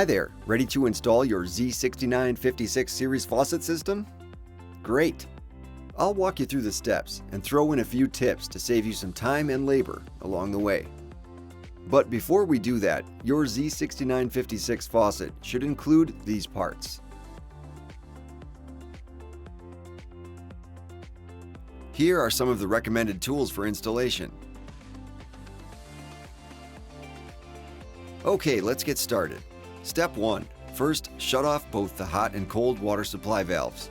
Hi there, ready to install your Z6956 Series Faucet system? Great! I'll walk you through the steps and throw in a few tips to save you some time and labor along the way. But before we do that, your Z6956 faucet should include these parts. Here are some of the recommended tools for installation. Okay, let's get started. Step 1. First, shut off both the hot and cold water supply valves.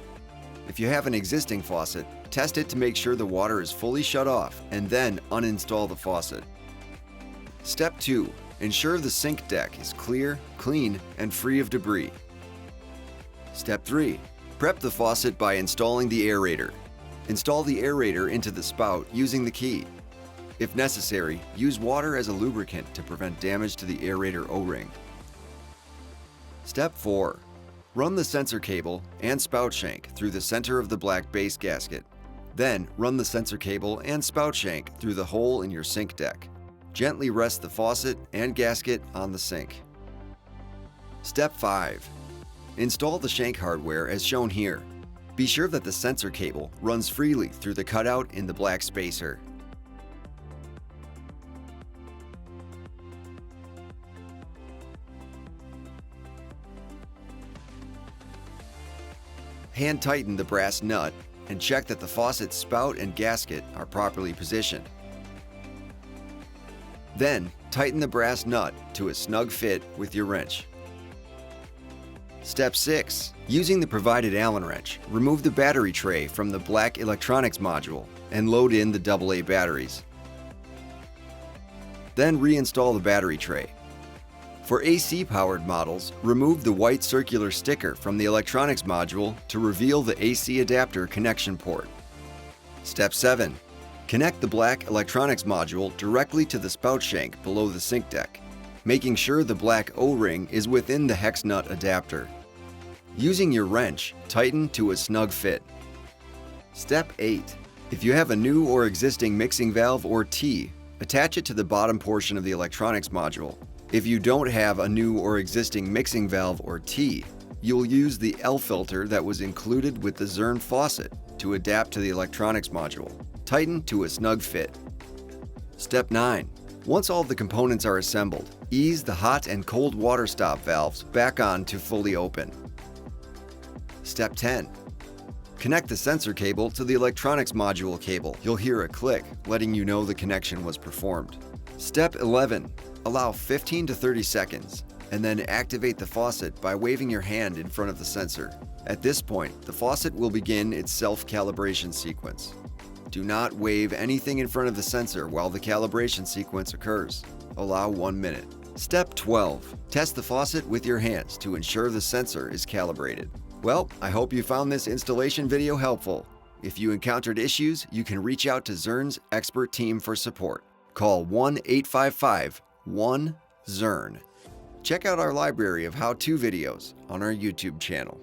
If you have an existing faucet, test it to make sure the water is fully shut off and then uninstall the faucet. Step 2. Ensure the sink deck is clear, clean, and free of debris. Step 3. Prep the faucet by installing the aerator. Install the aerator into the spout using the key. If necessary, use water as a lubricant to prevent damage to the aerator O-ring. Step 4. Run the sensor cable and spout shank through the center of the black base gasket. Then run the sensor cable and spout shank through the hole in your sink deck. Gently rest the faucet and gasket on the sink. Step 5. Install the shank hardware as shown here. Be sure that the sensor cable runs freely through the cutout in the black spacer. Hand tighten the brass nut and check that the faucet's spout and gasket are properly positioned. Then, tighten the brass nut to a snug fit with your wrench. Step 6. Using the provided Allen wrench, remove the battery tray from the black electronics module and load in the AA batteries. Then reinstall the battery tray. For AC-powered models, remove the white circular sticker from the electronics module to reveal the AC adapter connection port. Step 7. Connect the black electronics module directly to the spout shank below the sink deck, making sure the black O-ring is within the hex nut adapter. Using your wrench, tighten to a snug fit. Step 8. If you have a new or existing mixing valve or T, attach it to the bottom portion of the electronics module. If you don't have a new or existing mixing valve or T, you'll use the L filter that was included with the Zurn faucet to adapt to the electronics module. Tighten to a snug fit. Step 9. Once all the components are assembled, ease the hot and cold water stop valves back on to fully open. Step 10. Connect the sensor cable to the electronics module cable. You'll hear a click, letting you know the connection was performed. Step 11. Allow 15 to 30 seconds, and then activate the faucet by waving your hand in front of the sensor. At this point, the faucet will begin its self-calibration sequence. Do not wave anything in front of the sensor while the calibration sequence occurs. Allow 1 minute. Step 12. Test the faucet with your hands to ensure the sensor is calibrated. Well, I hope you found this installation video helpful. If you encountered issues, you can reach out to Zurn's expert team for support. Call 1-855-1-ZURN. Check out our library of how-to videos on our YouTube channel.